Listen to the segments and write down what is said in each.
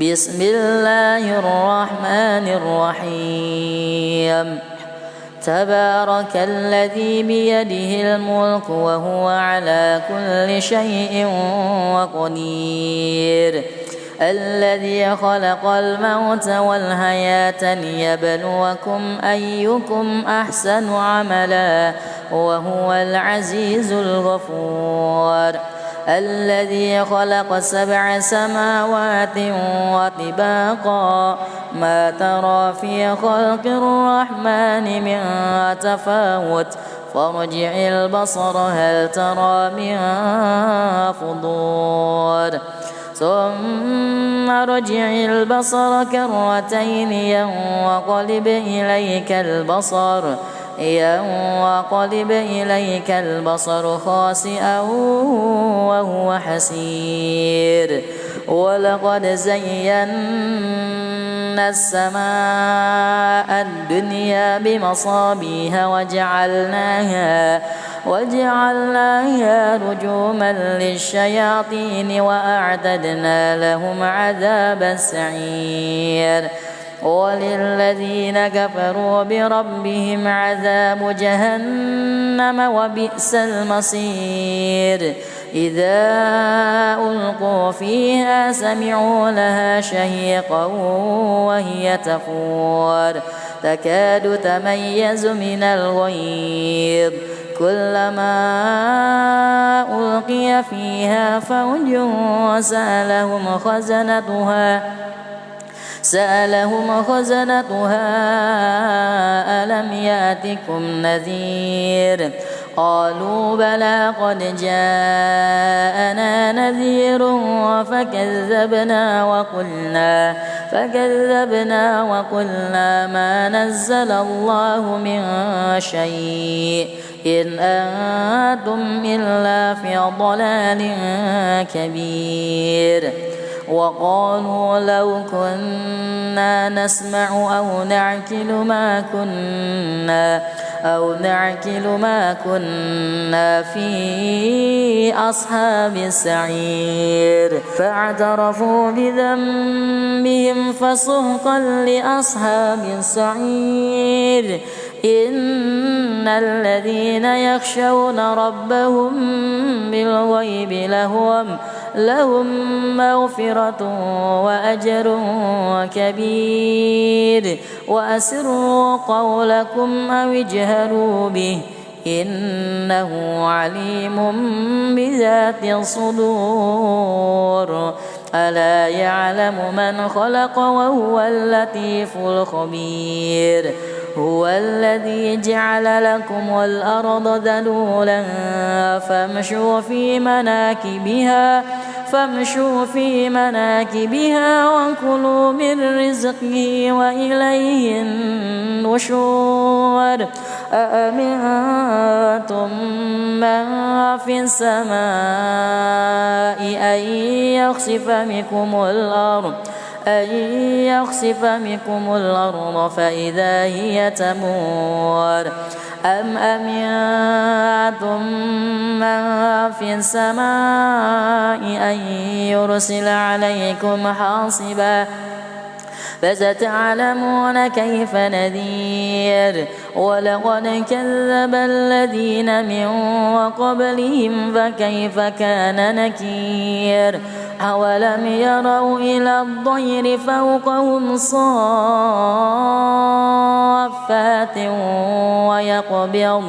بسم الله الرحمن الرحيم تبارك الذي بيده الملك وهو على كل شيء قدير الذي خلق الموت والحياة ليبلوكم أيكم أحسن عملا وهو العزيز الغفور الذي خلق 7 سماوات وطباقا ما ترى في خلق الرحمن من تفاوت فارجع البصر هل ترى من فطور ثم ارجع البصر كرتين ينقلب إليك البصر خاسئا وهو حسير ولقد زينا السماء الدنيا بمصابيح وجعلناها رجوما للشياطين وأعتدنا لهم عذاب السعير وللذين كفروا بربهم عذاب جهنم وبئس المصير إذا ألقوا فيها سمعوا لها شهيقا وهي تفور تكاد تميز من الغيظ كلما ألقي فيها فوج سألهم خزنتها ألم يأتكم نذير قالوا بلى قد جاءنا نذير فكذبنا وقلنا ما نزل الله من شيء إن أنتم إلا في ضلال كبير وقالوا لو كنا نسمع أو نعقل ما كنا في أصحاب السعير فاعترفوا بذنبهم فسحقا لأصحاب السعير إن الذين يخشون ربهم بالغيب لهم مغفرة وأجر كبير وأسروا قولكم أو اجهروا به إنه عليم بذات الصدور ألا يعلم من خلق وهو اللطيف الخبير هو الذي جعل لكم الأرض ذلولا فامشوا في مناكبها وكلوا من رزقه وإليه النشور أأمنتم من في السماء أن يخسف بكم الأرض فإذا هي تمور أم أمنتم من في السماء أن يرسل عليكم حاصبا فستعلمون كيف نذير ولقد كذب الذين من قبلهم فكيف كان نكير أولم يروا إلى الطير فوقهم صافات ويقبض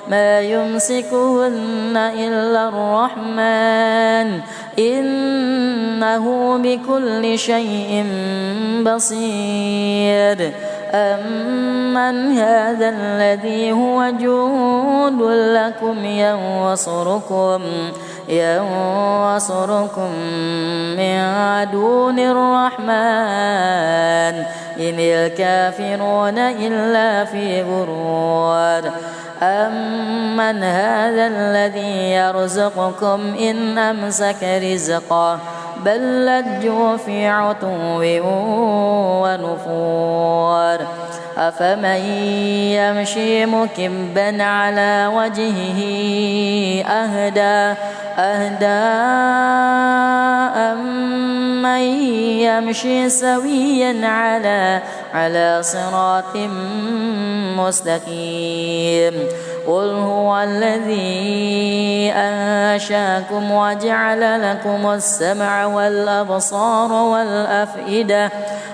ما يمسكهن إلا الرحمن إنه بكل شيء بصير أمن هذا الذي هو جند لكم ينصركم من دون الرحمن إن الكافرون إلا في غرور أمن هذا الذي يرزقكم إن أمسك رزقه بل لجوا في عتو ونفور أفمن يمشي مكبا على وجهه أهدى أمن يمشي سويا على صراط مستقيم قل هو الذي أنشاكم وجعل لكم السمع والأبصار والأفئدة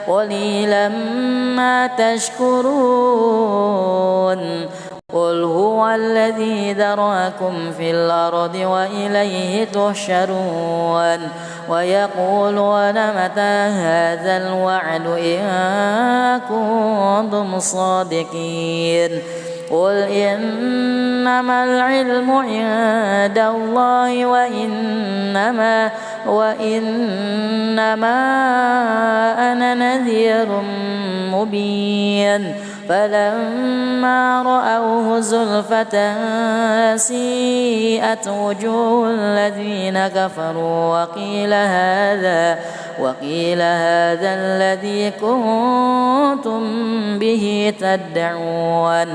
قليلا ما تشكرون قل هو الذي ذراكم في الأرض وإليه تحشرون ويقولون متى هذا الوعد إن كنتم صادقين قل إنما العلم عند الله وإنما أنا نذير مبين فلما رأوه زلفة سيئت وجوه الذين كفروا وقيل هذا الذي كنتم به تدعون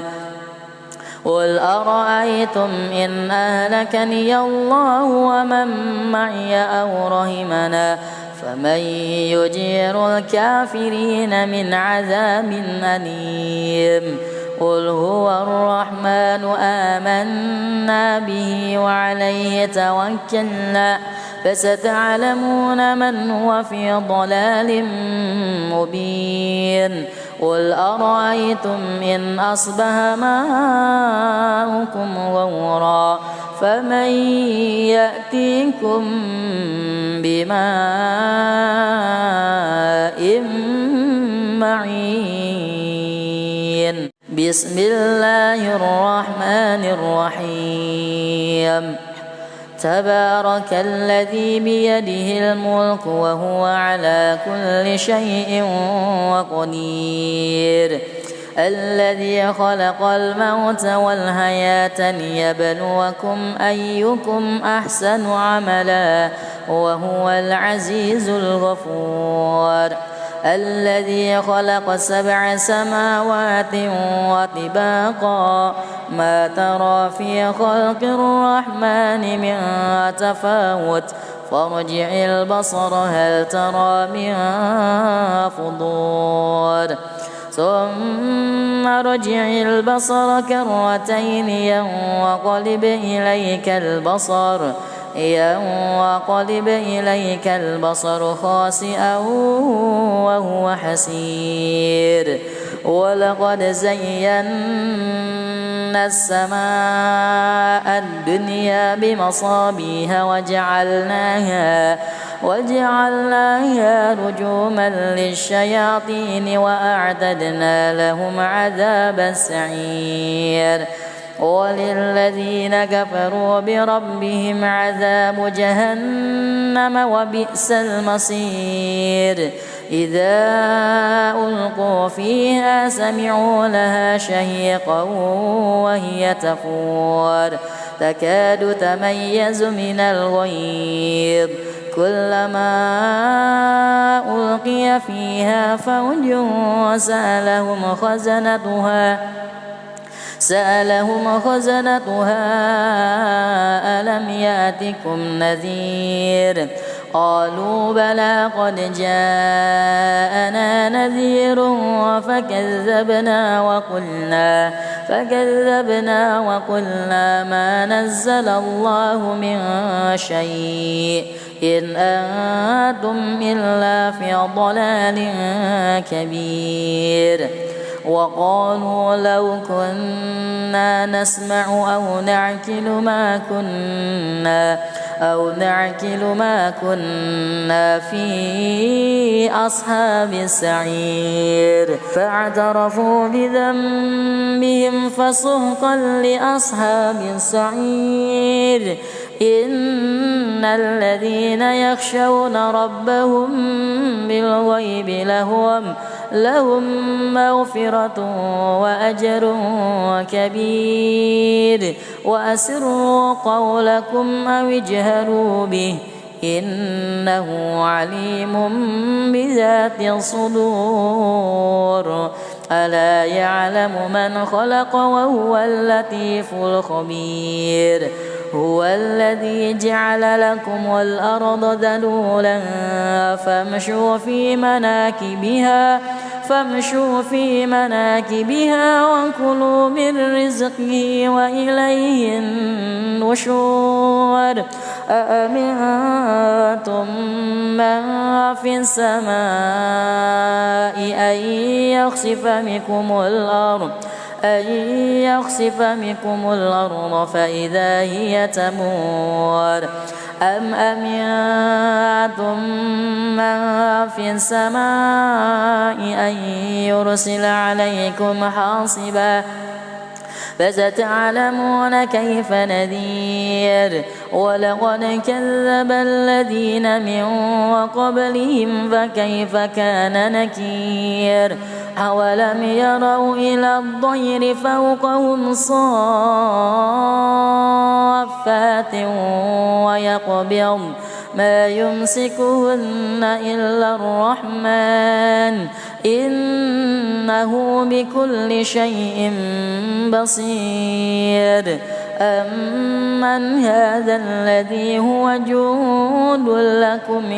قل أرأيتم إن أهلكني الله ومن معي أو رحمنا فمن يجير الكافرين من عذاب أليم قل هو الرحمن آمنا به وعليه توكلنا فستعلمون من هو في ضلال مبين قل أرأيتم إن أصبح ماؤكم غورا فمن يأتيكم بماء معين بسم الله الرحمن الرحيم تبارك الذي بيده الملك وهو على كل شيء قدير الذي خلق الموت والحياة ليبلوكم أيكم أحسن عملا وهو العزيز الغفور الذي خلق 7 سماوات وطباقا ما ترى في خلق الرحمن من تفاوت فارجع البصر هل ترى من فطور ثم ارجع البصر كرتين ينقلب إليك البصر خاسئا وهو حسير ولقد زينا السماء الدنيا بمصابيح وجعلناها رجوما للشياطين وأعتدنا لهم عذاب السعير وللذين كفروا بربهم عذاب جهنم وبئس المصير إذا ألقوا فيها سمعوا لها شهيقا وهي تفور تكاد تميز من الغيظ كلما ألقي فيها فوج سألهم خزنتها ألم يأتكم نذير قالوا بلى قد جاءنا نذير فكذبنا وقلنا ما نزل الله من شيء إن أنتم إلا في ضلال كبير وقالوا لو كنا نسمع أو نعقل ما كنا في أصحاب السعير فاعترفوا بذنبهم فسحقا لأصحاب السعير إن الذين يخشون ربهم بالغيب لهم مغفرة وأجر كبير وأسروا قولكم أو اجهروا به إنه عليم بذات الصدور ألا يعلم من خلق وهو اللطيف الخبير هو الذي جعل لكم الأرض ذلولا فامشوا في مناكبها وكلوا من رزقه وإليه النشور أأمنتم من في السماء أن يخسف بكم الأرض فإذا هي تمور أم أمنتم من في السماء أن يرسل عليكم حاصبا فستعلمون كيف نذير ولقد كذب الذين من قبلهم فكيف كان نكير أولم يروا إلى الطير فوقهم صافات ويقبض ما يمسكهن إلا الرحمن إنه بكل شيء بصير أمن هذا الذي هو جند لكم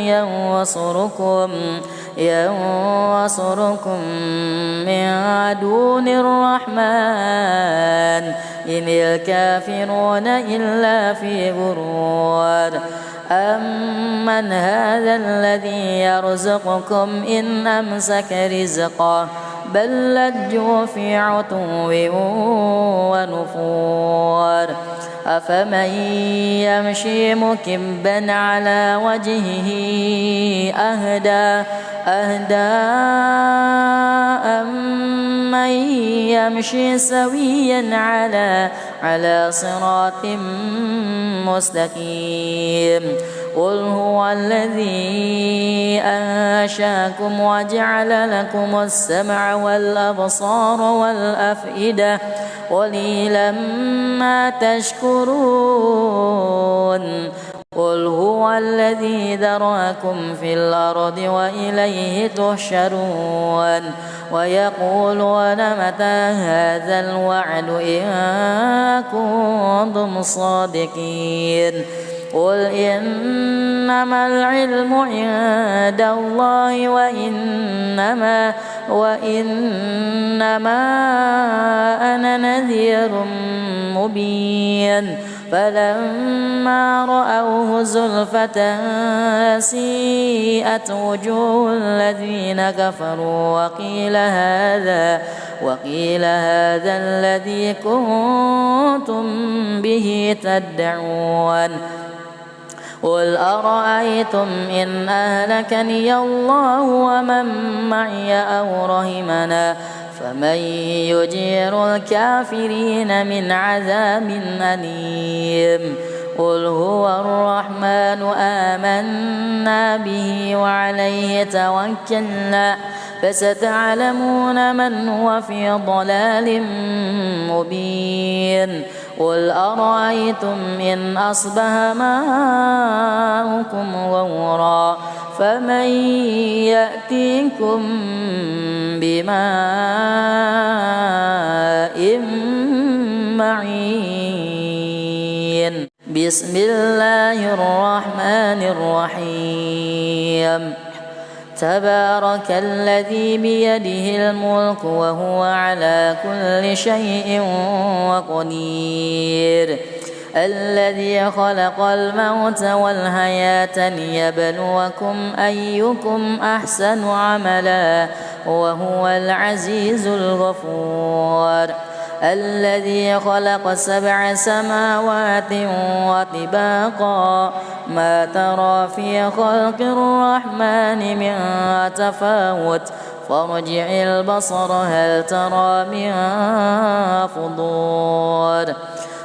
ينصركم من دون الرحمن إن الكافرون إلا في غرور أمن هذا الذي يرزقكم إن أمسك رزقه بل لجوا في عتو ونفور أفمن يمشي مكبا على وجهه أهدى أمن يمشي سويا على صراط مستقيم قل هو الذي أنشاكم وجعل لكم السمع والأبصار والأفئدة قليلا ما تشكرون قل هو الذي ذرأكم في الأرض وإليه تحشرون ويقولون متى هذا الوعد إن كنتم صادقين قل إنما العلم عند الله وإنما أنا نذير مبين فلما رأوه زلفة سيئت وجوه الذين كفروا وقيل هذا الذي كنتم به تدعون قل أرأيتم إن أهلكني الله ومن معي أو رحمنا فمن يجير الكافرين من عذاب أليم قل هو الرحمن آمنا به وعليه توكلنا فستعلمون من هو في ضلال مبين قل أرأيتم إن أصبح ماؤكم غورا فمن يأتيكم بماء معين بسم الله الرحمن الرحيم تبارك الذي بيده الملك وهو على كل شيء قدير الذي خلق الموت والحياة ليبلوكم أيكم أحسن عملا وهو العزيز الغفور الذي خلق 7 سماوات وطباقا ما ترى في خلق الرحمن من تفاوت فارجع البصر هل ترى من فطور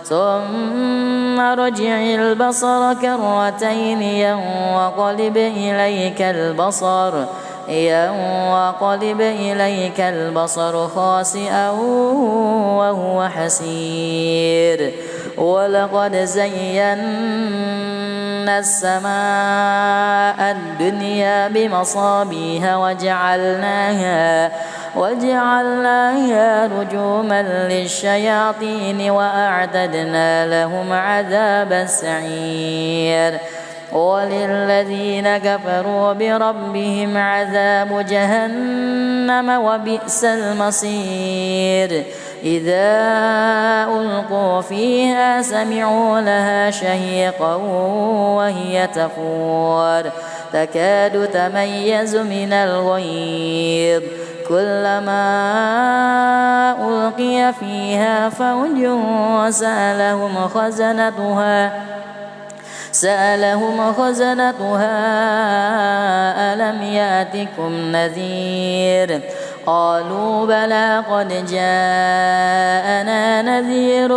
ثم ارجع البصر كرتين ينقلب إليك البصر خاسئا وهو حسير ولقد زينا زينا السماء الدنيا بمصابيح وجعلناها رجوما للشياطين وأعتدنا لهم عذاب السعير وللذين كفروا بربهم عذاب جهنم وبئس المصير إذا ألقوا فيها سمعوا لها شهيقا وهي تفور تكاد تميز من الغيظ كلما ألقي فيها فوج سألهم خزنتها ألم يأتكم نذير قالوا بلى قد جاءنا نذير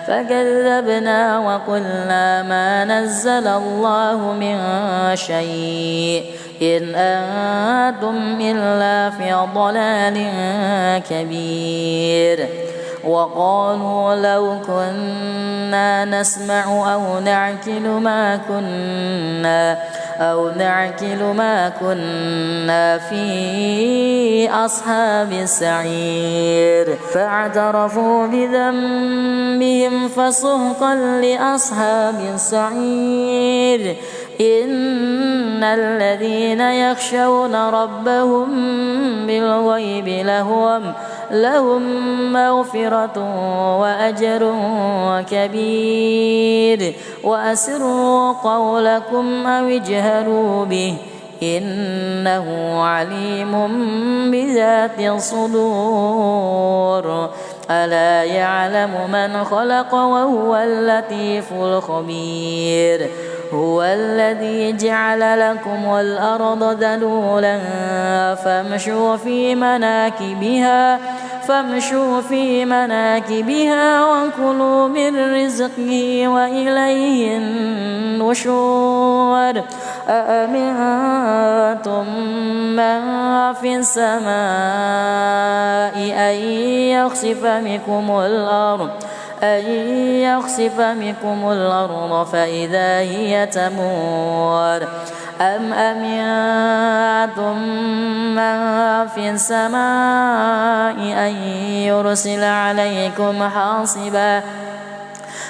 فكذبنا وقلنا ما نزل الله من شيء إن أنتم إلا في ضلال كبير وقالوا لو كنا نسمع أو نعقل ما كنا في أصحاب السعير فاعترفوا بذنبهم فسحقا لأصحاب السعير إن الذين يخشون ربهم بالغيب لهم مغفرة وأجر كبير وأسروا قولكم أو اجهروا به إنه عليم بذات الصدور ألا يعلم من خلق وهو اللطيف الخبير هو الذي جعل لكم الأرض ذلولا فامشوا في مناكبها وكلوا من رزقه وإليه النشور أأمنتم من في السماء أن يخسف بكم الأرض فإذا هي تمور أم أمنتم من في السماء أن يرسل عليكم حاصبا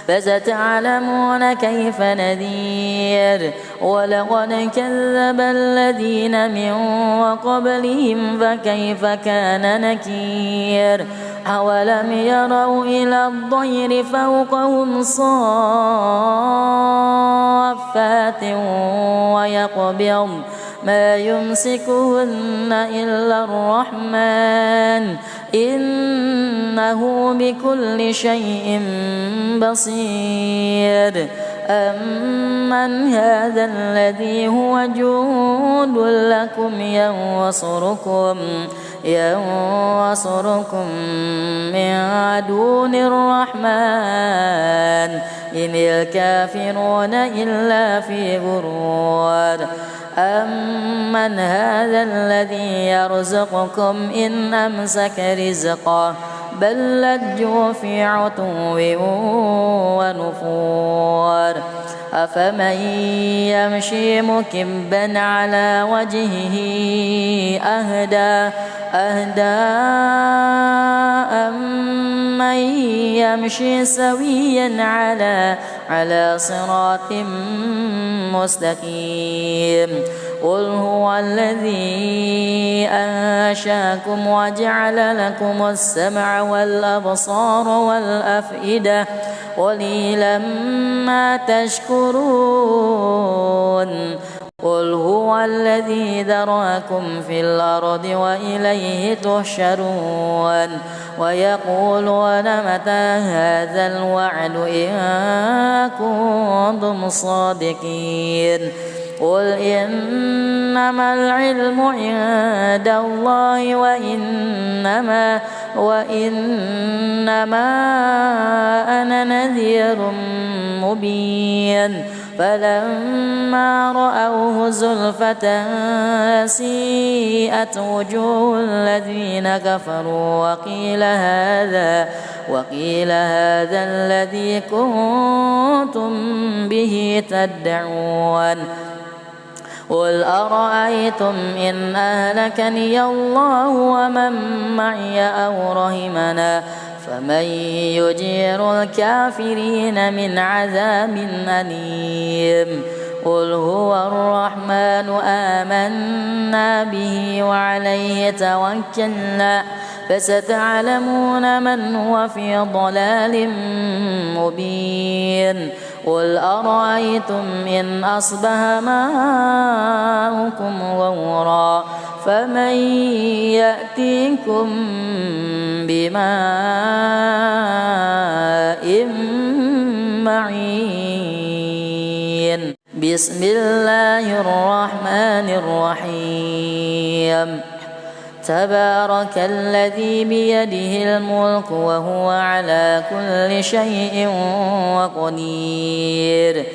فستعلمون كيف نذير ولقد كذب الذين من قبلهم فكيف كان نكير أولم يروا إلى الطير فوقهم صافات ويقبض ما يمسكهن إلا الرحمن إنه بكل شيء بصير أمن هذا الذي هو جند لكم ينصركم من دون الرحمن إن الكافرون إلا في غرور أمن هذا الذي يرزقكم إن أمسك رزقه بل لجوا في عتو ونفور أفمن يمشي مكبا على وجهه أهدى أمن يمشي سويا على صراط مستقيم قل هو الذي أنشاكم وجعل لكم السمع والأبصار والأفئدة قليلا ما تشكرون قل هو الذي ذرأكم في الأرض وإليه تحشرون ويقولون متى هذا الوعد إن كنتم صادقين قل إنما العلم عند الله وإنما أنا نذير مبين فلما رأوه زلفة سيئت وجوه الذين كفروا وقيل هذا الذي كنتم به تدعون قل أرأيتم إن أهلكني الله ومن معي أو رحمنا فمن يجير الكافرين من عذاب أليم قل هو الرحمن آمنا به وعليه توكلنا فستعلمون من هو في ضلال مبين قل أرأيتم إن أصبح ماؤكم غورا فمن يأتيكم بماء معين بسم الله الرحمن الرحيم تبارك الذي بيده الملك وهو على كل شيء قدير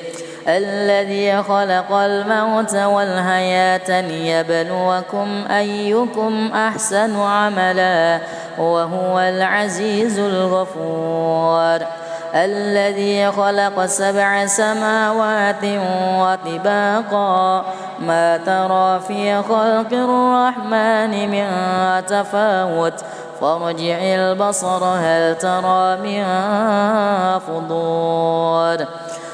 الذي خلق الموت والحياة ليبلوكم أيكم أحسن عملا وهو العزيز الغفور الذي خلق 7 سماوات وطباقا ما ترى في خلق الرحمن من تفاوت فارجع البصر هل ترى من فطور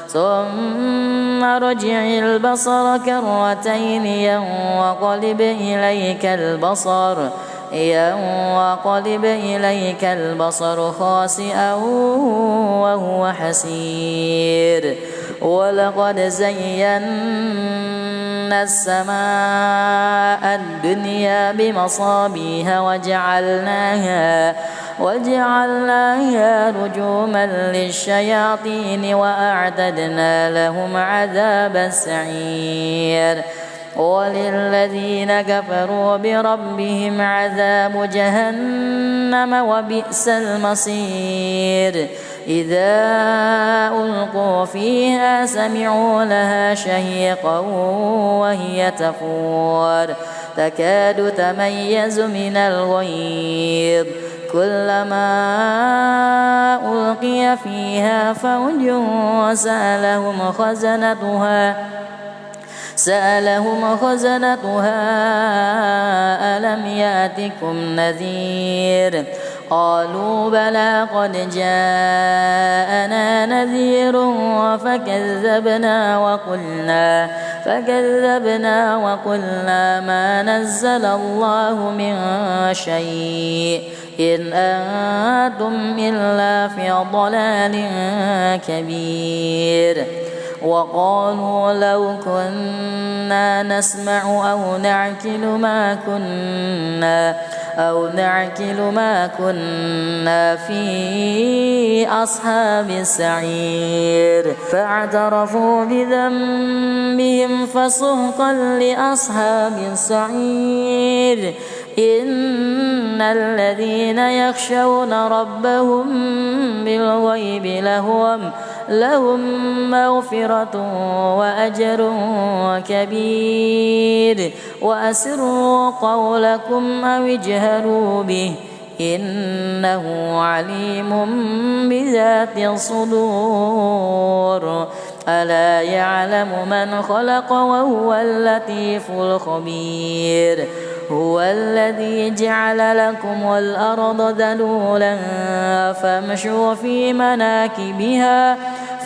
ثم ارجع البصر كرتين ينقلب إليك البصر خاسئا وهو حسير ولقد زينا السماء الدنيا بمصابيح وجعلناها رجوما للشياطين وأعتدنا لهم عذاب السعير وللذين كفروا بربهم عذاب جهنم وبئس المصير إذا ألقوا فيها سمعوا لها شهيقا وهي تفور تكاد تميز من الغيظ كلما ألقي فيها فوج سألهم خزنتها ألم يأتكم نذير قالوا بلى قد جاءنا نذير فكذبنا وقلنا ما نزل الله من شيء إن أنتم إلا في ضلال كبير وقالوا لو كنا نسمع أو نعقل ما كنا في أصحاب السعير فاعترفوا بذنبهم فسحقا لأصحاب السعير إن الذين يخشون ربهم بالغيب لهم مغفرة وأجر كبير وأسروا قولكم أو اجهروا به إنه عليم بذات الصدور ألا يعلم من خلق وهو اللطيف الخبير هو الذي جعل لكم الأرض ذلولا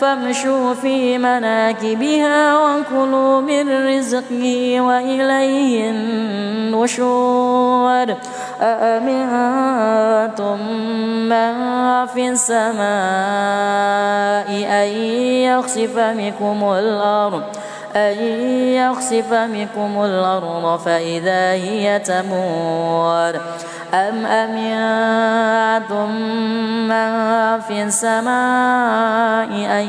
فامشوا في مناكبها وكلوا من رزقه وإليه النشور أأمنتم من في السماء أن يخسف بكم الأرض فإذا هي تمور أم أمنتم من في السماء أن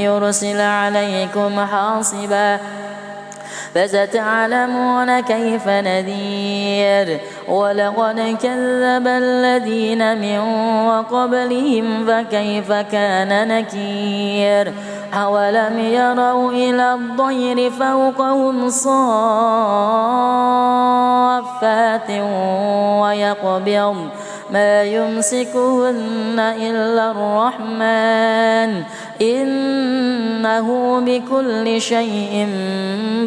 يرسل عليكم حاصبا فستعلمون كيف نذير ولقد كذب الذين من قبلهم فكيف كان نكير أولم يروا إلى الطير فوقهم صافات ويقبض ما يمسكهن إلا الرحمن إنه بكل شيء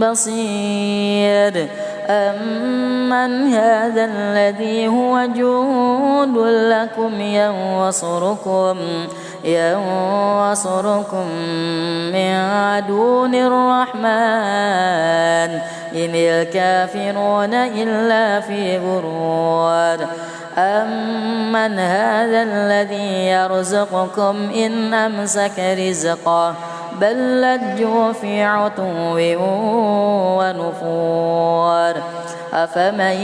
بصير أمن هذا الذي هو جند لكم ينصركم من دون الرحمن إن الكافرون إلا في غرور أمن هذا الذي يرزقكم إن أمسك رزقه بل لجوا في عتو ونفور أفمن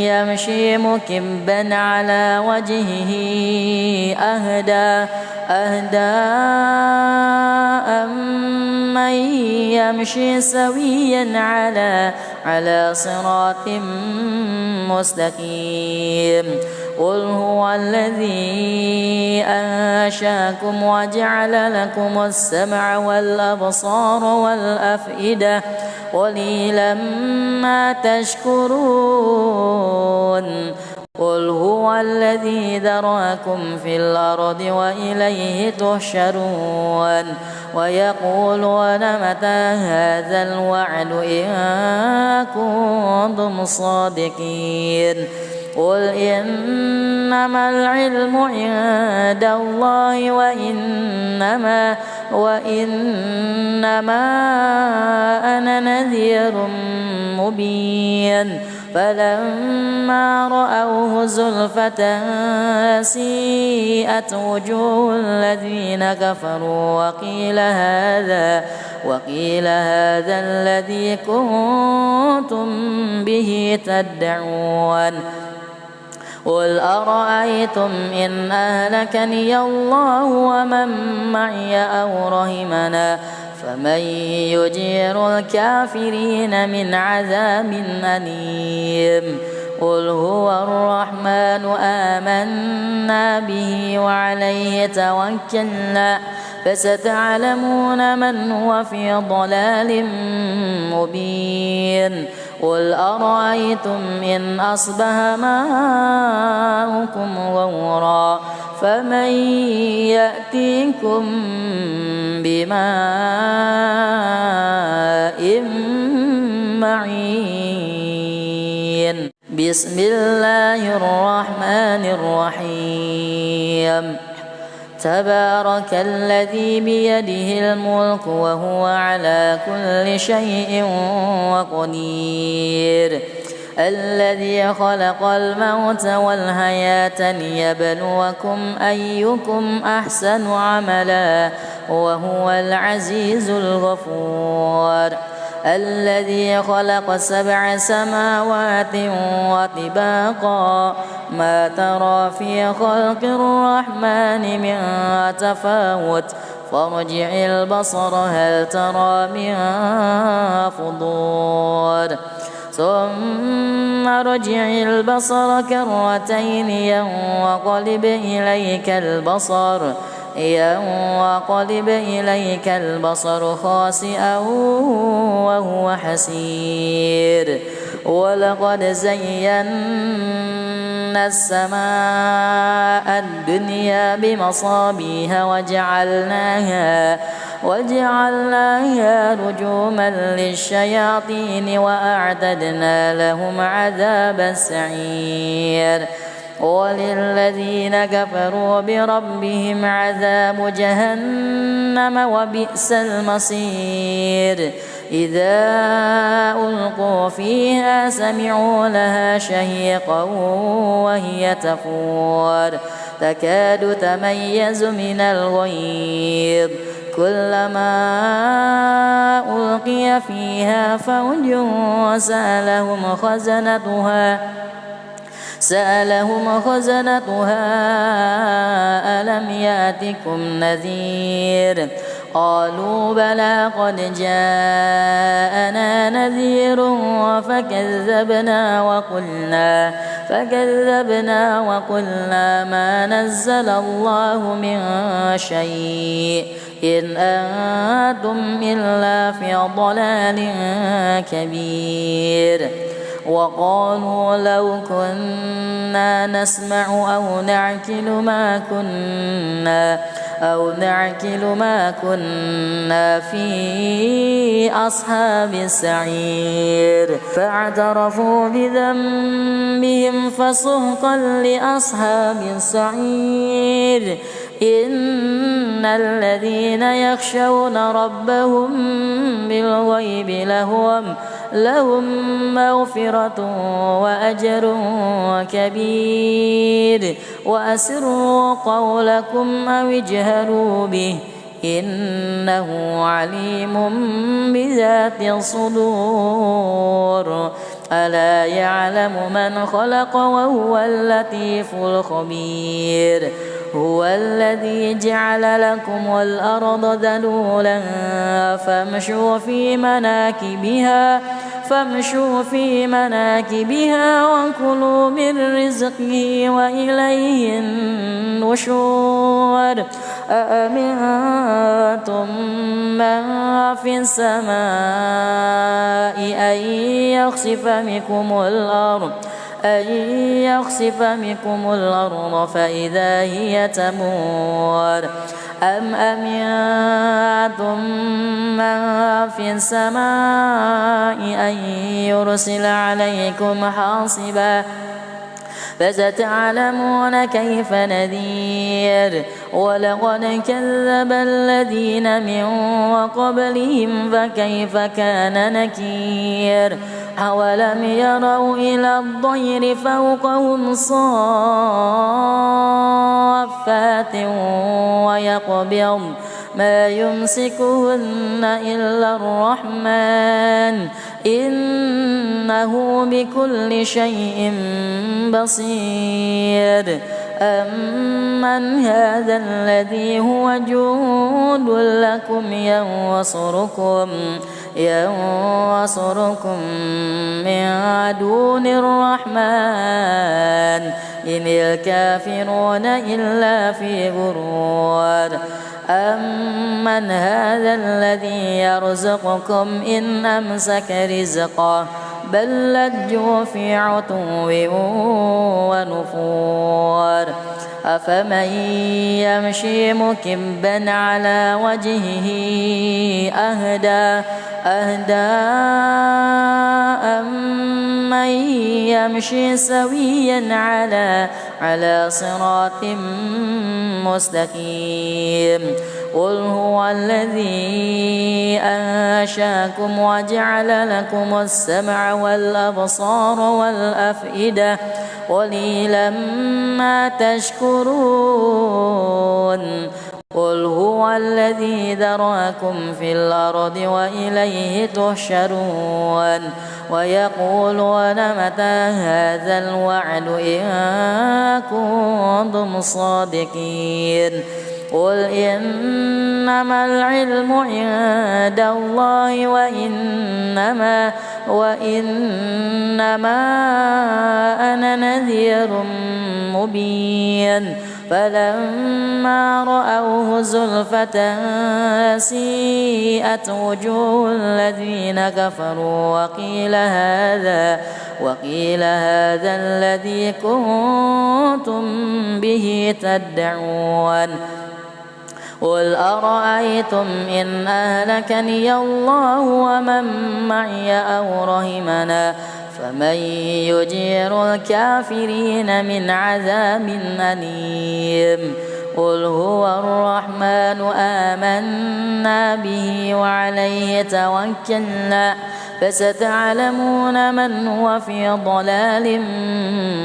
يمشي مكبا على وجهه أهدى أمن يمشي سويا على صراط مستقيم قل هو الذي أنشاكم وجعل لكم السمع والأبصار والأفئدة قليلا ما تشكرون قل هو الذي ذرأكم في الأرض وإليه تحشرون ويقولون متى هذا الوعد إن كنتم صادقين قل إنما العلم عند الله وإنما أنا نذير مبين فلما رأوه زلفة سيئت وجوه الذين كفروا وقيل هذا الذي كنتم به تدعون قل أرأيتم إن أهلكني الله ومن معي أو رحمنا فمن يجير الكافرين من عذاب أليم قل هو الرحمن آمنا به وعليه توكلنا فستعلمون من هو في ضلال مبين قل أرأيتم إن أصبح ماؤكم غورا فمن يأتيكم بماء معين بسم الله الرحمن الرحيم تبارك الذي بيده الملك وهو على كل شيء قدير الذي خلق الموت والحياة ليبلوكم أيكم أحسن عملا وهو العزيز الغفور الذي خلق 7 سماوات وطباقا ما ترى في خلق الرحمن من تفاوت فارجع البصر هل ترى من فطور ثم ارجع البصر كرتين ينقلب إليك البصر خاسئا وهو حسير ولقد زينا السماء الدنيا بمصابيح وجعلناها رجوما للشياطين وأعتدنا لهم عذاب السعير وللذين كفروا بربهم عذاب جهنم وبئس المصير إذا ألقوا فيها سمعوا لها شهيقا وهي تفور تكاد تميز من الغيظ كلما ألقي فيها فوج سألهم خزنتها ألم يأتكم نذير قالوا بلى قد جاءنا نذير فكذبنا وقلنا ما نزل الله من شيء إن أنتم إلا في ضلال كبير وقالوا لو كنا نسمع أو نعقل ما كنا في أصحاب السعير فاعترفوا بذنبهم فسحقا لأصحاب السعير إن الذين يخشون ربهم بالغيب لهم مغفرة وأجر كبير وأسروا قولكم أو اجهروا به إنه عليم بذات الصدور ألا يعلم من خلق وهو اللطيف الخبير هو الذي جعل لكم الأرض ذلولا فامشوا في مناكبها وكلوا من رزقه وإليه النشور أأمنتم من في السماء أن يخسف بكم الأرض فإذا هي تمور أم أمنتم من في السماء أن يرسل عليكم حاصبا فستعلمون كيف نذير ولقد كذب الذين من قبلهم فكيف كان نكير أولم يروا إلى الطير فوقهم صافات ويقبض ما يمسكهن إلا الرحمن إنه بكل شيء بصير أمن هذا الذي هو جند لكم ينصركم من دون الرحمن إن الكافرون إلا في غرور أمن هذا الذي يرزقكم إن أمسك رزقه بل لجوا في عتو ونفور أفمن يمشي مكبا على وجهه أهدى أمن يمشي سويا على صراط مستقيم قل هو الذي أنشاكم وجعل لكم السمع والأبصار والأفئدة قليلا ما تشكرون قل هو الذي ذرأكم في الأرض وإليه تحشرون ويقولون متى هذا الوعد إن كنتم صادقين قل إنما العلم عند الله وإنما أنا نذير مبين فلما رأوه زلفة سيئت وجوه الذين كفروا وقيل هذا الذي كنتم به تدعون قل أرأيتم إن أهلكني الله ومن معي أو رحمنا فمن يجير الكافرين من عذاب أليم قل هو الرحمن آمنا به وعليه توكلنا فستعلمون من هو في ضلال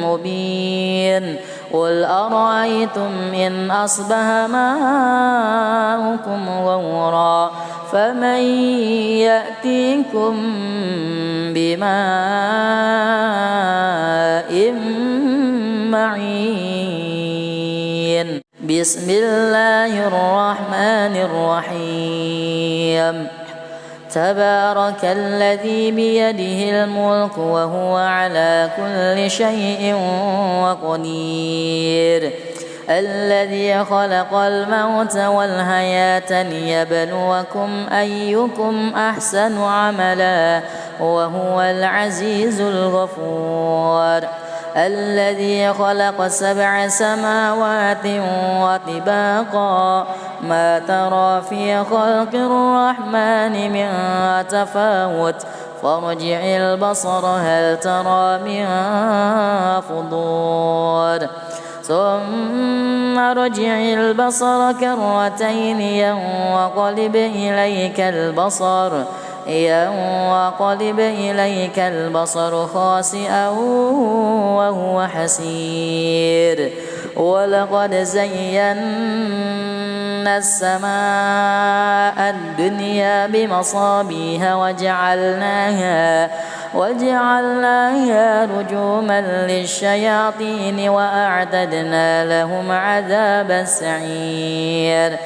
مبين قل أرأيتم إن أصبح ماؤكم غورا فمن يأتيكم بماء معين بسم الله الرحمن الرحيم تبارك الذي بيده الملك وهو على كل شيء قدير الذي خلق الموت والحياة ليبلوكم أيكم أحسن عملا وهو العزيز الغفور الذي خلق 7 سماوات وطباقا ما ترى في خلق الرحمن من تفاوت فارجع البصر هل ترى من فطور ثم ارجع البصر كرتين ينقلب إليك البصر خاسئا وهو حسير ولقد زينا السماء الدنيا بمصابيح وجعلناها رجوما للشياطين وأعتدنا لهم عذاب السعير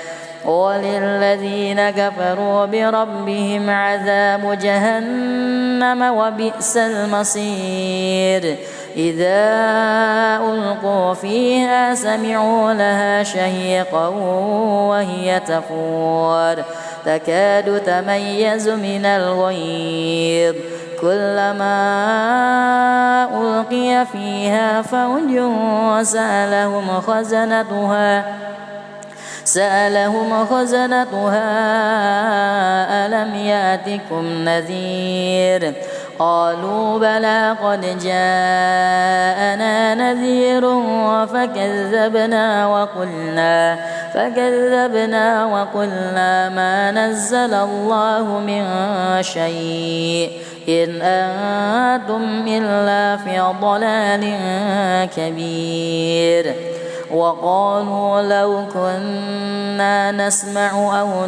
وللذين كفروا بربهم عذاب جهنم وبئس المصير إذا ألقوا فيها سمعوا لها شهيقا وهي تفور تكاد تميز من الغيظ كلما ألقي فيها فوج سألهم خزنتها ألم يأتكم نذير قالوا بلى قد جاءنا نذير فكذبنا وقلنا ما نزل الله من شيء إن أنتم إلا في ضلال كبير وقالوا لو كنا نسمع أو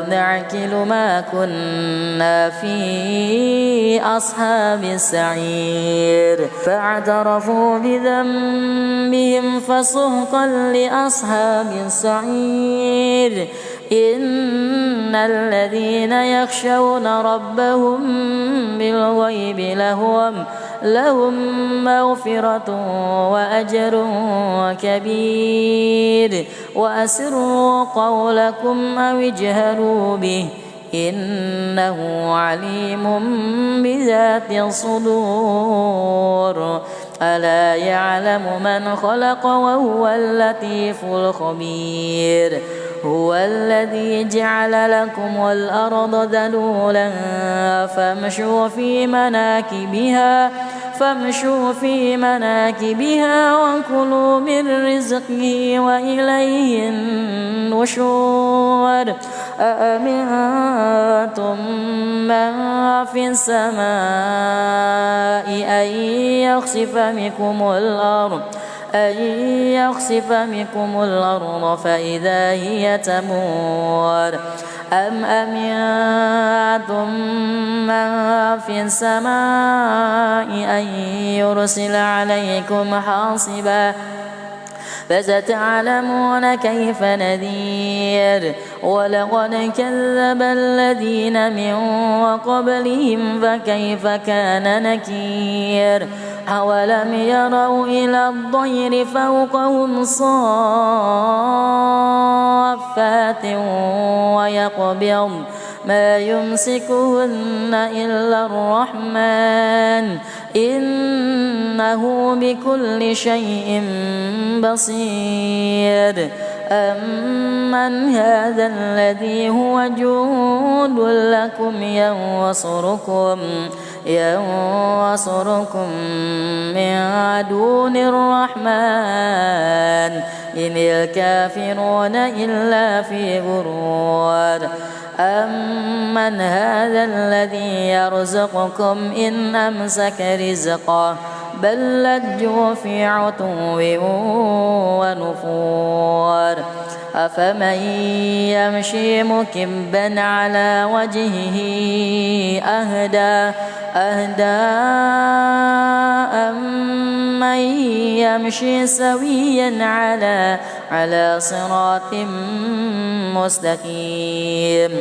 نعقل ما كنا في أصحاب السعير فاعترفوا بذنبهم فسحقا لأصحاب السعير إن الذين يخشون ربهم بالغيب لهم مغفرة وأجر كبير وأسروا قولكم أو اجهروا به إنه عليم بذات الصدور ألا يعلم من خلق وهو اللطيف الخبير هو الذي جعل لكم الأرض ذلولا فامشوا في مناكبها وكلوا من رزقه وإليه النشور أأمنتم من في السماء أن يخسف بكم الأرض فإذا هي تمور أم أمنتم من في السماء أن يرسل عليكم حاصبا فستعلمون كيف نذير ولقد كذب الذين من قبلهم فكيف كان نكير أولم يروا إلى الطير فوقهم صافات ويقبض ما يمسكهن إلا الرحمن إنه بكل شيء بصير أمن هذا الذي هو جند لكم ينصركم من دون الرحمن إن الكافرون إلا في غرور أمن هذا الذي يرزقكم إن أمسك رزقه بل لجوا في عتو ونفور أفمن يمشي مكبا على وجهه أهدى أمن يمشي سويا على صراط مستقيم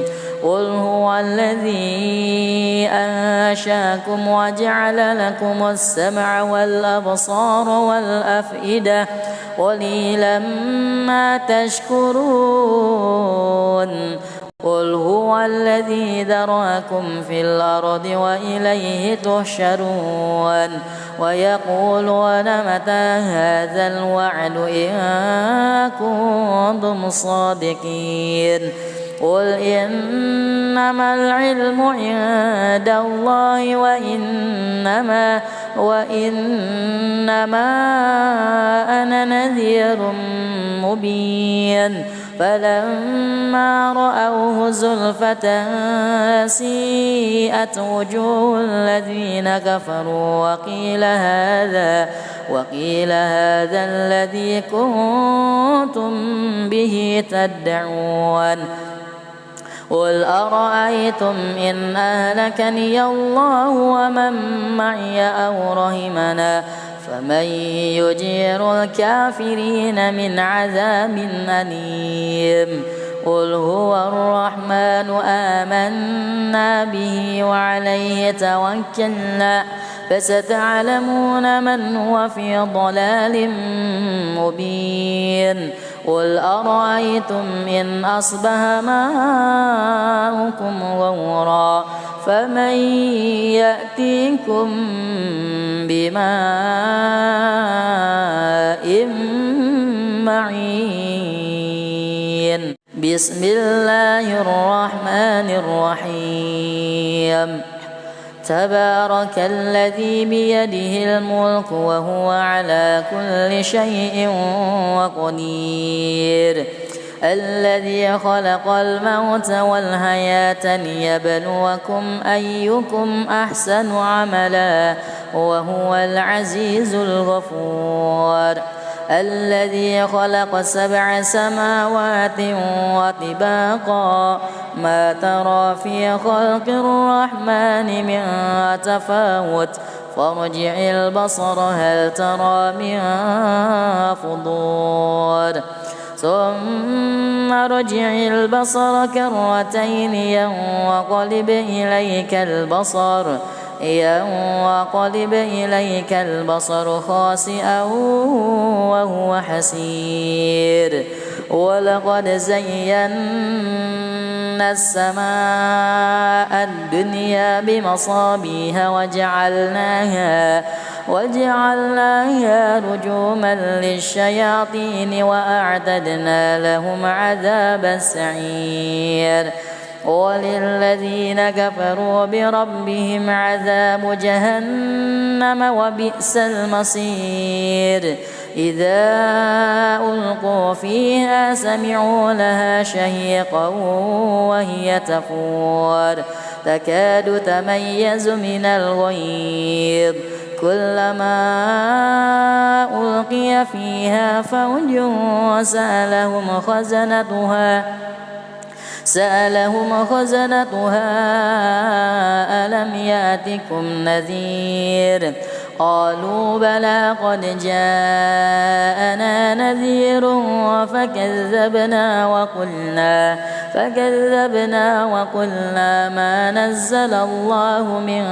قل هو الذي أنشاكم وجعل لكم السمع والأبصار والأفئدة قليلا ما تشكرون قل هو الذي ذراكم في الأرض وإليه تحشرون ويقولون متى هذا الوعد إن كنتم صادقين قل إنما العلم عند الله وإنما أنا نذير مبين فلما رأوه زلفة سيئت وجوه الذين كفروا وقيل هذا الذي كنتم به تدعون قل أرأيتم إن أهلكني الله ومن معي أو رحمنا فمن يجير الكافرين من عذاب أليم قل هو الرحمن آمنا به وعليه توكلنا فستعلمون من هو في ضلال مبين قل أرأيتم إن أصبح ماؤكم غورا فمن يأتيكم بماء معين بسم الله الرحمن الرحيم تبارك الذي بيده الملك وهو على كل شيء قدير الذي خلق الموت والحياة ليبلوكم أيكم أحسن عملا وهو العزيز الغفور الذي خلق 7 سماوات وطباقا ما ترى في خلق الرحمن من تفاوت فارجع البصر هل ترى من فطور ثم ارجع البصر كرتين ينقلب إليك البصر خاسئا وهو حسير ولقد زينا السماء الدنيا بمصابيح وجعلناها رجوما للشياطين وأعتدنا لهم عذاب السعير وللذين كفروا بربهم عذاب جهنم وبئس المصير إذا ألقوا فيها سمعوا لها شهيقا وهي تفور تكاد تميز من الغيظ كلما ألقي فيها فوج سألهم خزنتها ألم يأتكم نذير قالوا بلى قد جاءنا نذير فكذبنا وقلنا ما نزل الله من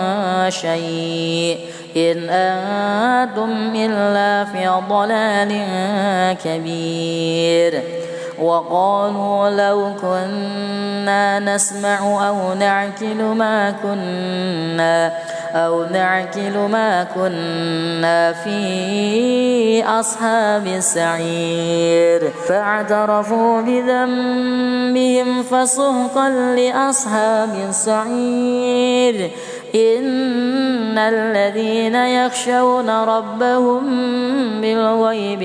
شيء إن أنتم إلا في ضلال كبير وقالوا لو كنا نسمع أو نعقل ما كنا في أصحاب السعير فاعترفوا بذنبهم فسحقا لأصحاب السعير إن الذين يخشون ربهم بالغيب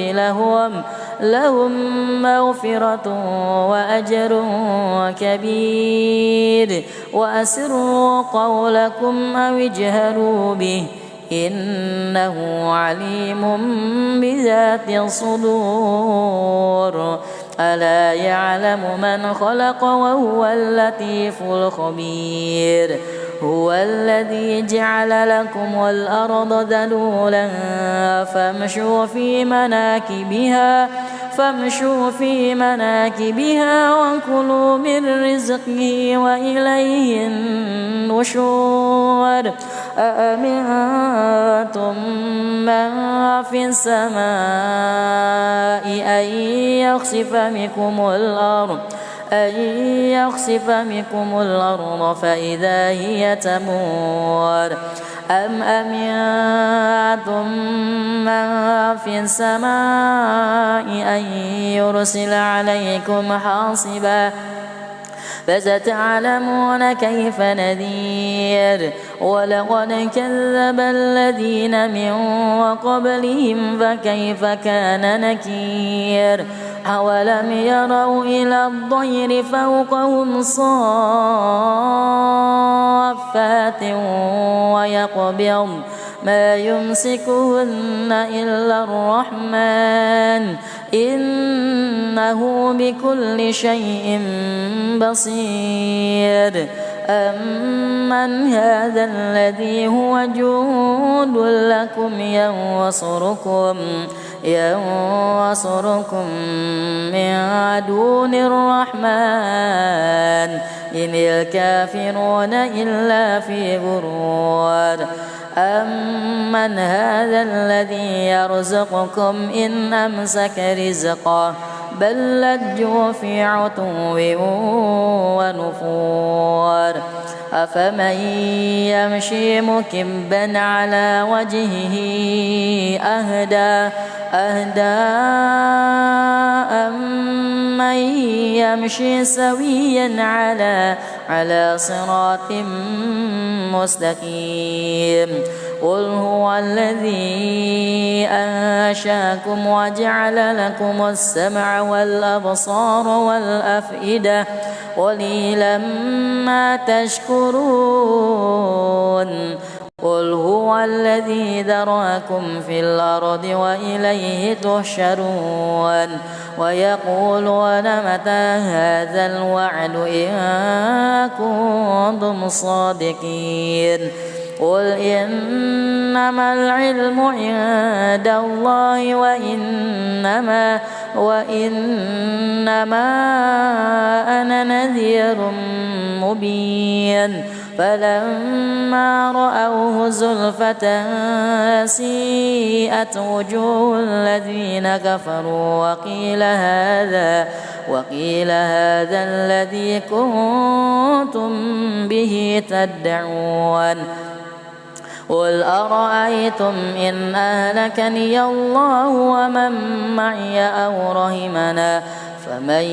لهم مغفرة وأجر كبير وأسروا قولكم أو اجهروا به إنه عليم بذات الصدور ألا يعلم من خلق وهو اللطيف الخبير هو الذي جعل لكم الأرض ذلولا فامشوا في مناكبها وكلوا من رزقه وإليه النشور أأمنتم من في السماء أن يخسف بكم الأرض فإذا هي تمور أم أمنتم من في السماء أن يرسل عليكم حاصبا فستعلمون كيف نذير ولقد كذب الذين من قبلهم فكيف كان نكير أولم يروا إلى الطير فوقهم صافات ويقبض ما يمسكهن إلا الرحمن إنه بكل شيء بصير أمن هذا الذي هو جند لكم ينصركم من دون الرحمن إن الكافرون إلا في غرور أمن هذا الذي يرزقكم إن أمسك رزقه بل لجوا في عتو ونفور أفمن يمشي مكبا على وجهه أهدى أمن يمشي سويا على صراط مستقيم قل هو الذي أنشاكم وجعل لكم السمع والأبصار والأفئدة قليلا ما تشكرون قل هو الذي ذرأكم في الأرض وإليه تحشرون ويقولون متى هذا الوعد إن كنتم صادقين قل إنما العلم عند الله وإنما أنا نذير مبين فلما رأوه زلفة سيئت وجوه الذين كفروا وقيل هذا الذي كنتم به تدعون قل أرأيتم إن أهلكني الله ومن معي أو رحمنا فمن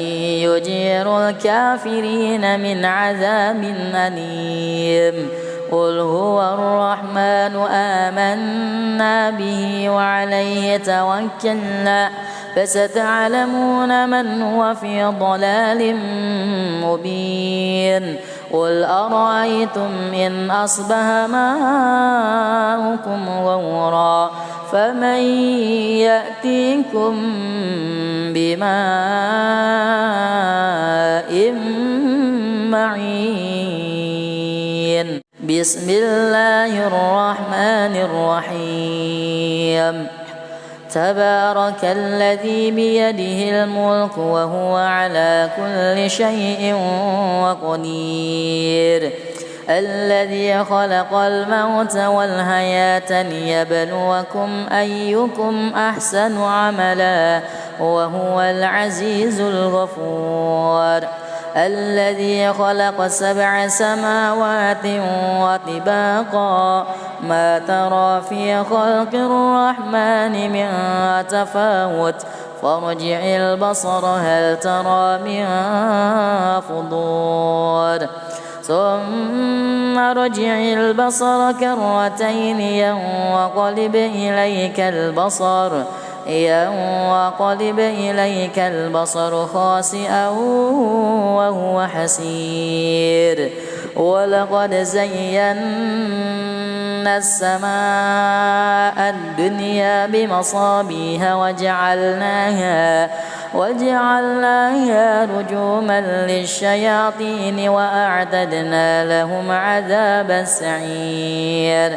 يجير الكافرين من عذاب أليم قل هو الرحمن آمنا به وعليه توكلنا فستعلمون من هو في ضلال مبين قل أرأيتم إن أصبح ماؤكم غورا فمن يأتيكم بماء معين بسم الله الرحمن الرحيم تبارك الذي بيده الملك وهو على كل شيء قدير الذي خلق الموت والحياة ليبلوكم أيكم أحسن عملا وهو العزيز الغفور الذي خلق 7 سماوات وطباقا ما ترى في خلق الرحمن من تفاوت فارجع البصر هل ترى من فطور ثم ارجع البصر كرتين ينقلب إليك البصر خاسئا وهو حسير ولقد زينا السماء الدنيا بمصابيح وجعلناها رجوما للشياطين وأعتدنا لهم عذاب السعير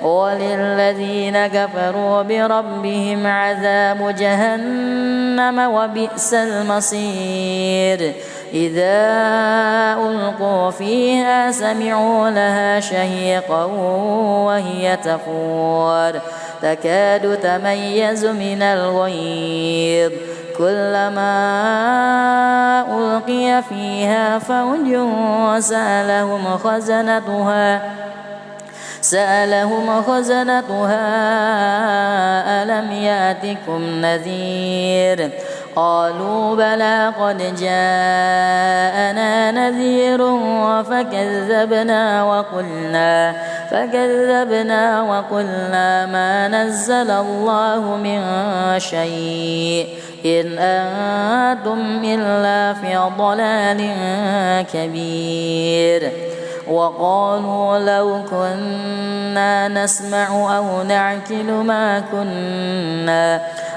وللذين كفروا بربهم عذاب جهنم وبئس المصير إذا ألقوا فيها سمعوا لها شهيقا وهي تفور تكاد تميز من الغيظ كلما ألقي فيها فوج سألهم خزنتها ألم يأتكم نذير قالوا بلى قد جاءنا نذير فكذبنا وقلنا ما نزل الله من شيء إن أنتم إلا في ضلال كبير وقالوا لو كنا نسمع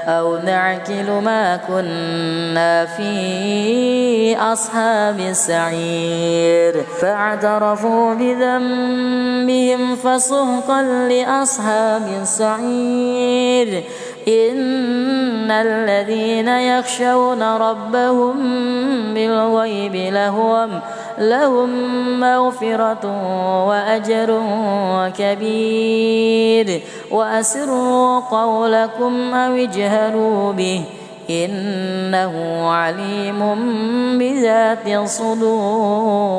أو نعقل ما كنا في أصحاب السعير فاعترفوا بذنبهم فسحقا لأصحاب السعير إن الذين يخشون ربهم بالغيب لهم مغفرة وأجر كبير وأسروا قولكم أو اجهروا به إنه عليم بذات الصدور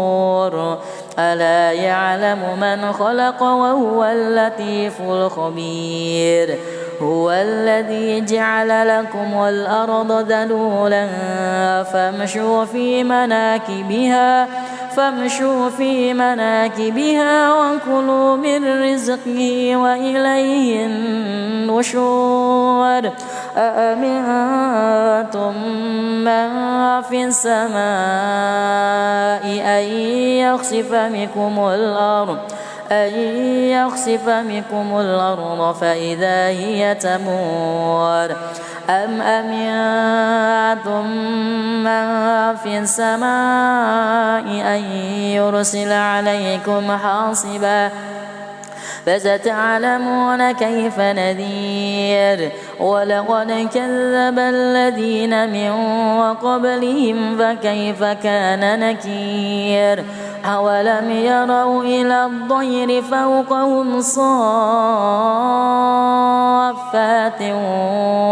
ألا يعلم من خلق وهو اللطيف الخبير هو الذي جعل لكم الأرض ذلولا فامشوا في مناكبها وكلوا من رزقه وإليه النشور أأمنتم من في السماء أن يخسف بكم الأرض فإذا هي تمور أم أمنتم من في السماء أن يرسل عليكم حاصبا فستعلمون كيف نذير ولقد كذب الذين من قبلهم فكيف كان نكير أولم يروا إلى الطير فوقهم صافات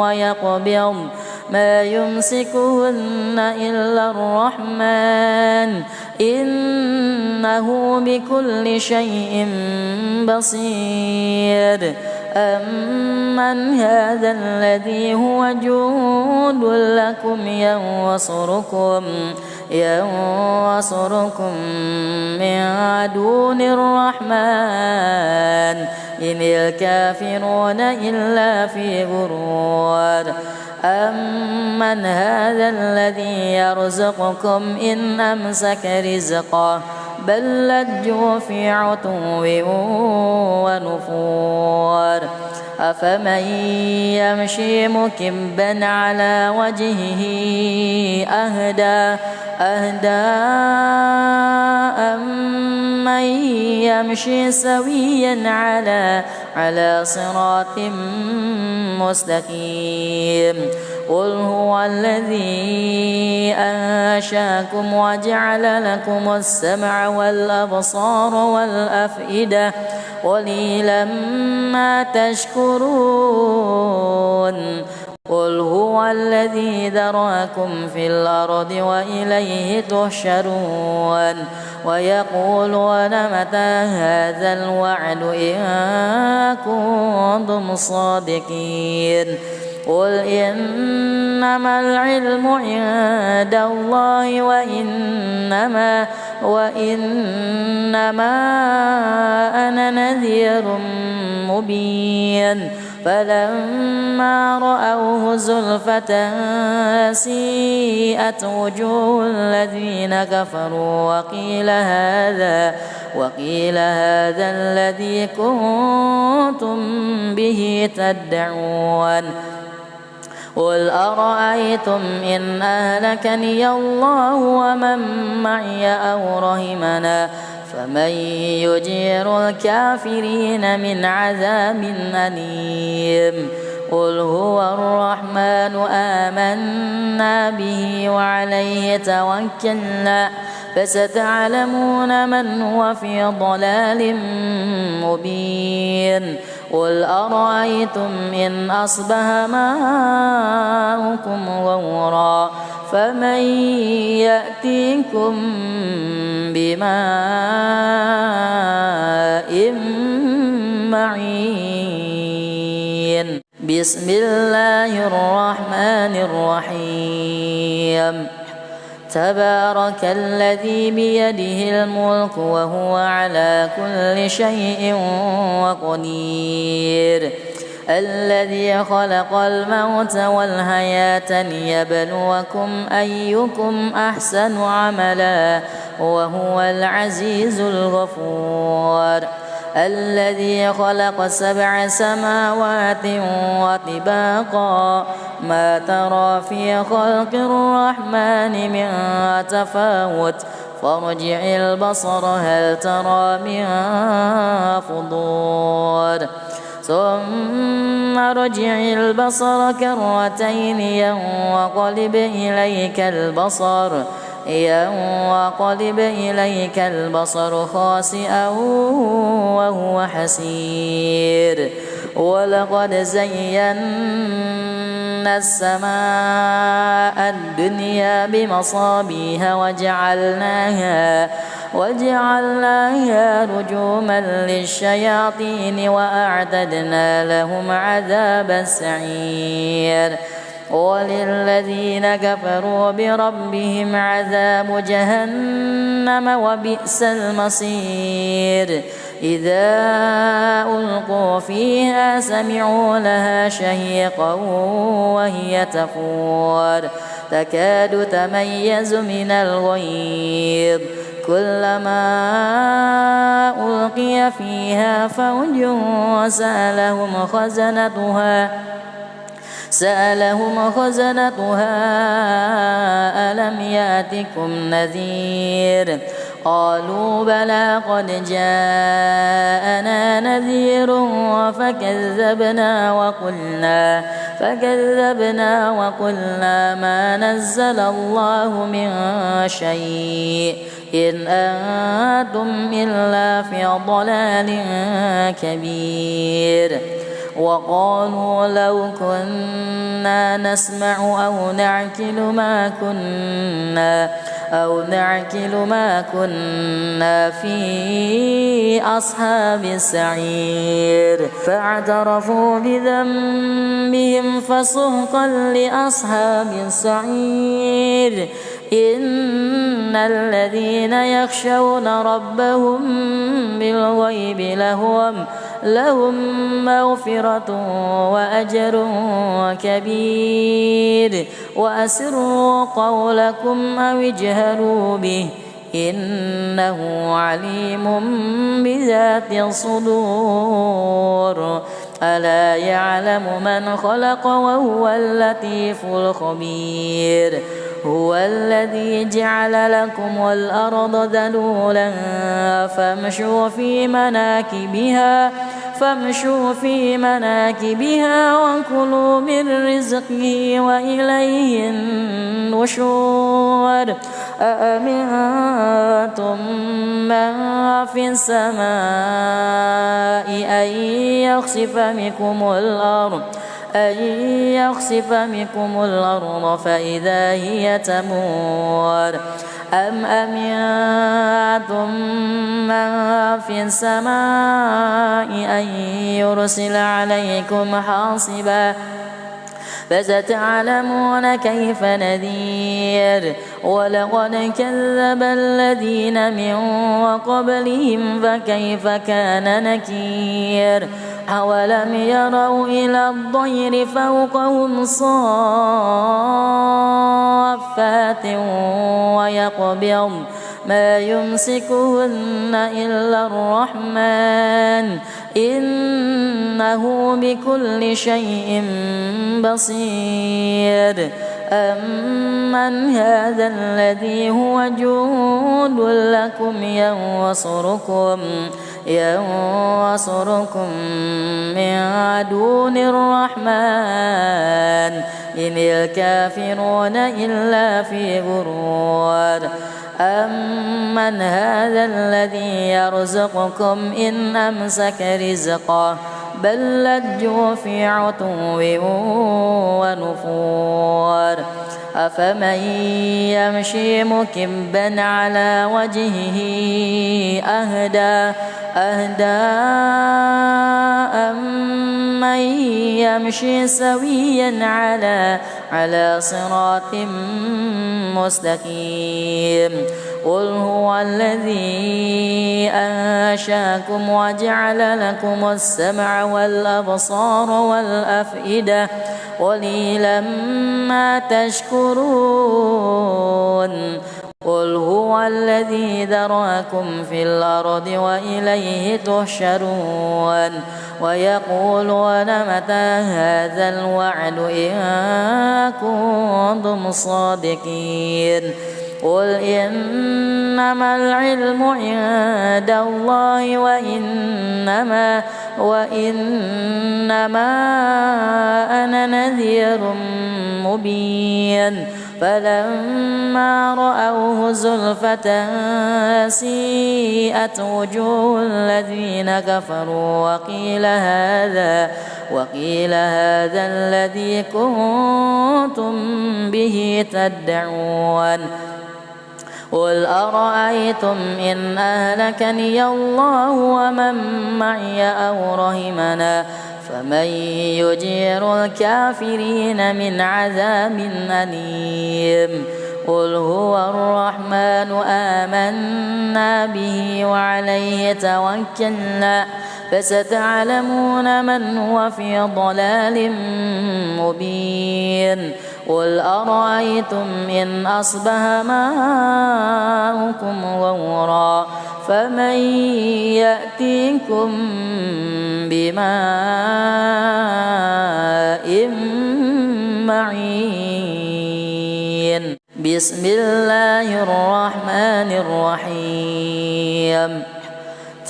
ويقبض ما يمسكهن إلا الرحمن إنه بكل شيء بصير أمن هذا الذي هو جند لكم ينصركم من دون الرحمن إن الكافرون إلا في غرور أمن هذا الذي يرزقكم إن أمسك رزقه بل لجوا في عتو ونفور أفمن يمشي مكبا على وجهه أهدى أمن يمشي سويا على صراط مستقيم قل هو الذي أنشاكم وجعل لكم السمع والأبصار والأفئدة قليلا ما تشكرون قل هو الذي ذراكم في الأرض وإليه تحشرون ويقولون متى هذا الوعد إن كنتم صادقين قل إنما العلم عند الله وإنما أنا نذير مبين فلما رأوه زلفة سيئت وجوه الذين كفروا وقيل هذا الذي كنتم به تدعون قل أرأيتم إن أهلكني الله ومن معي أو رحمنا فمن يجير الكافرين من عذاب أليم قل هو الرحمن آمنا به وعليه توكلنا فستعلمون من هو في ضلال مبين قل أرأيتم إن أصبح ماؤكم غورا فمن يأتيكم بماء معين بسم الله الرحمن الرحيم تبارك الذي بيده الملك وهو على كل شيء قدير الذي خلق الموت والحياة ليبلوكم أيكم أحسن عملا وهو العزيز الغفور الذي خلق 7 سماوات وطباقا ما ترى في خلق الرحمن من تفاوت فارجع البصر هل ترى من فطور ثم ارجع البصر كرتين ينقلب إليك البصر خاسئا وهو حسير ولقد زينا السماء الدنيا بمصابيح وجعلناها رجوما للشياطين وأعتدنا لهم عذاب السعير وللذين كفروا بربهم عذاب جهنم وبئس المصير إذا ألقوا فيها سمعوا لها شهيقا وهي تفور تكاد تميز من الغيظ كلما ألقي فيها فوج سألهم خزنتها ألم يأتكم نذير قالوا بلى قد جاءنا نذير فكذبنا وقلنا ما نزل الله من شيء إن أنتم إلا في ضلال كبير وقالوا لو كنا نسمع أو نعقل ما كنا في أصحاب السعير فاعترفوا بذنبهم فسحقا لأصحاب السعير إن الذين يخشون ربهم بالغيب لهم مغفرة وأجر كبير وأسروا قولكم أو اجهروا به إنه عليم بذات الصدور ألا يعلم من خلق وهو اللطيف الخبير هو الذي جعل لكم الأرض ذلولا فامشوا في مناكبها وكلوا من رزقه وإليه النشور أأمنتم من في السماء أن يخسف بكم الأرض فإذا هي تمور أم أمنتم من في السماء أن يرسل عليكم حاصبا فستعلمون كيف نذير ولقد كذب الذين من قبلهم فكيف كان نكير أولم يروا إلى الطير فوقهم صافات ويقبض ما يمسكهن إلا الرحمن إنه بكل شيء بصير أمن هذا الذي هو جند لكم ينصركم من دون الرحمن إن الكافرون إلا في غرور أمن هذا الذي يرزقكم إن أمسك رزقه بل لجوا في عتو ونفور أفمن يمشي مكبا على وجهه أهدى أمن يمشي سويا على صراط مستقيم قل هو الذي أنشاكم وجعل لكم السمع والأبصار والأفئدة قليلا ما تشكرون قل هو الذي ذرأكم في الأرض وإليه تحشرون ويقولون متى هذا الوعد إن كنتم صادقين قل إنما العلم عند الله وإنما أنا نذير مبين فلما رأوه زلفة سيئت وجوه الذين كفروا وقيل هذا الذي كنتم به تدعون قل أرأيتم إن أهلكني الله ومن معي أو رحمنا فمن يجير الكافرين من عذاب أليم قل هو الرحمن آمنا به وعليه توكلنا فستعلمون من هو في ضلال مبين قل أرأيتم إن أصبح ماؤكم غورا فمن يأتيكم بماء معين بسم الله الرحمن الرحيم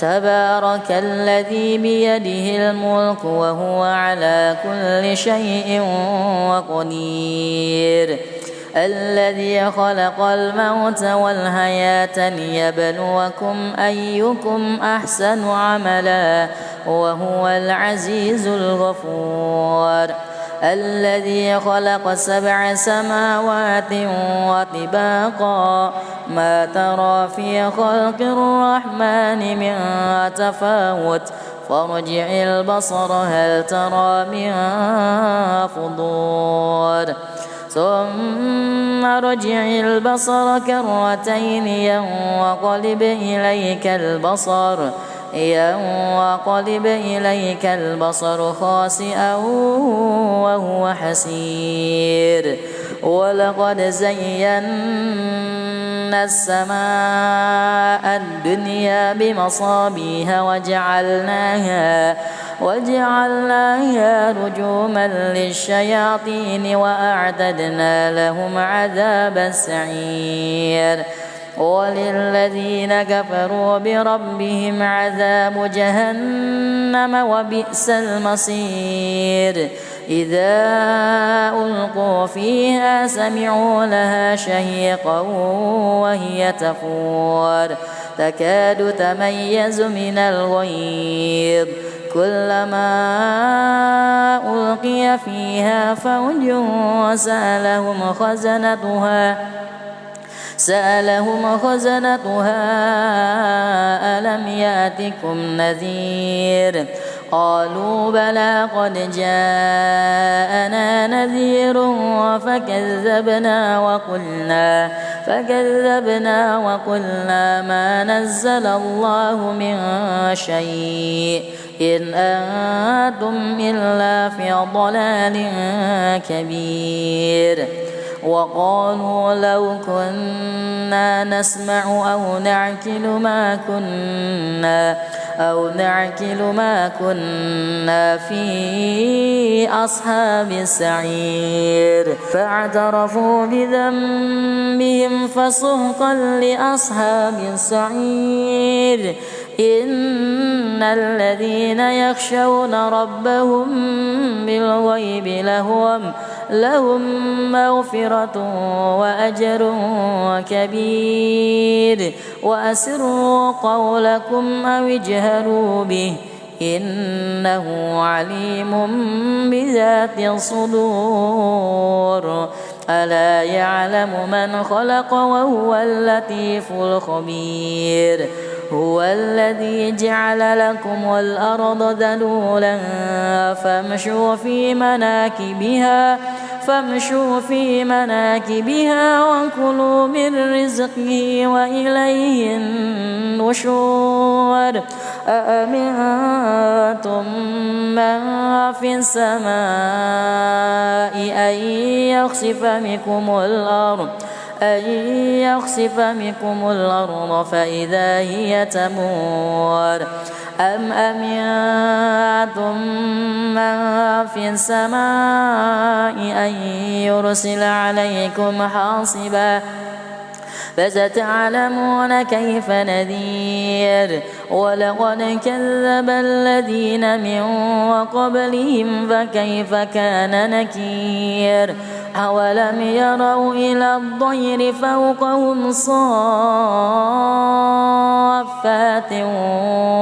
تبارك الذي بيده الملك وهو على كل شيء قدير الذي خلق الموت والحياة ليبلوكم أيكم أحسن عملا وهو العزيز الغفور الذي خلق 7 سماوات وطباقا ما ترى في خلق الرحمن من تفاوت فارجع البصر هل ترى من فطور ثم ارجع البصر كرتين ينقلب إليك البصر خاسئا وهو حسير ولقد زينا السماء الدنيا بمصابيح وجعلناها رجوما للشياطين وأعتدنا لهم عذاب السعير وللذين كفروا بربهم عذاب جهنم وبئس المصير إذا ألقوا فيها سمعوا لها شهيقا وهي تفور تكاد تميز من الغيظ كلما ألقي فيها فوج سألهم خزنتها ألم يأتكم نذير قالوا بلى قد جاءنا نذير فكذبنا وقلنا ما نزل الله من شيء إن أنتم إلا في ضلال كبير وقالوا لو كنا نسمع أو نعقل ما كنا في أصحاب السعير فاعترفوا بذنبهم فسحقا لأصحاب السعير إن الذين يخشون ربهم بالغيب لهم مغفرة وأجر كبير وأسروا قولكم أو اجهروا به إنه عليم بذات الصدور ألا يعلم من خلق وهو اللطيف الخبير هو الذي جعل لكم الأرض ذلولا فامشوا في مناكبها وكلوا من رزقه وإليه النشور أأمنتم من في السماء أن يخسف بكم الأرض فإذا هي تمور أم أمنتم من في السماء أن يرسل عليكم حاصبا فستعلمون كيف نذير ولقد كذب الذين من قبلهم فكيف كان نكير أولم يروا إلى الطير فوقهم صافات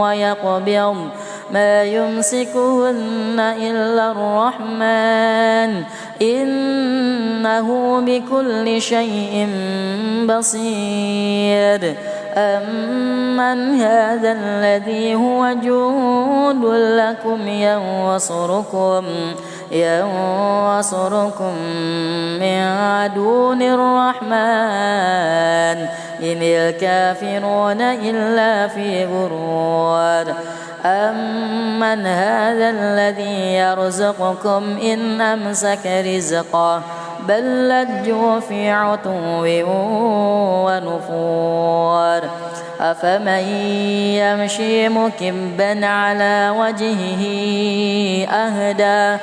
ويقبضن ما يمسكهن إلا الرحمن إنه بكل شيء بصير أمن هذا الذي هو جند لكم ينصركم من دون الرحمن إن الكافرون إلا في غرور أمن هذا الذي يرزقكم إن أمسك رزقه بل لجوا في عتو ونفور أفمن يمشي مكبا على وجهه أهدى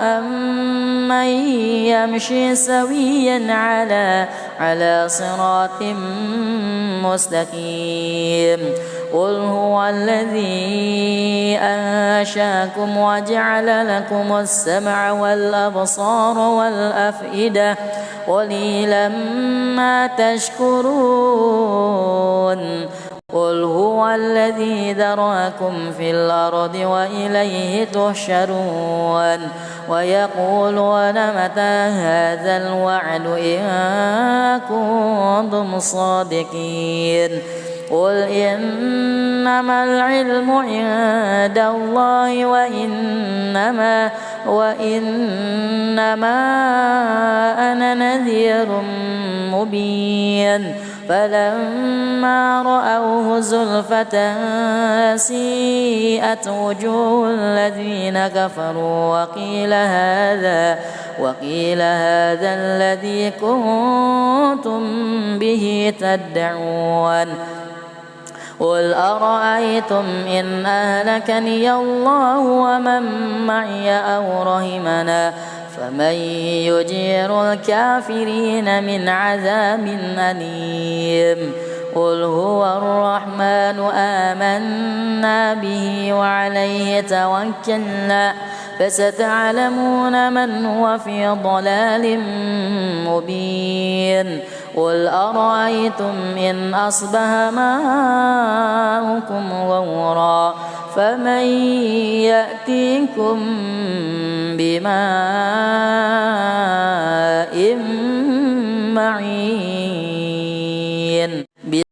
أمن يمشي سويا على صراط مستقيم قل هو الذي أنشاكم وجعل لكم السمع والأبصار والأفئدة قليلا ما تشكرون قل هو الذي ذرأكم في الأرض وإليه تحشرون ويقولون متى هذا الوعد إن كنتم صادقين قل إنما العلم عند الله وإنما أنا نذير مبين فلما رأوه زلفة سيئت وجوه الذين كفروا وقيل هذا الذي كنتم به تدعون قل أرأيتم إن أهلكني الله ومن معي أو رحمنا فمن يجير الكافرين من عذاب أليم قل هو الرحمن آمنا به وعليه توكلنا فستعلمون من هو في ضلال مبين قل أرأيتم إن أصبح ماؤكم غورا فمن يأتيكم بماء معين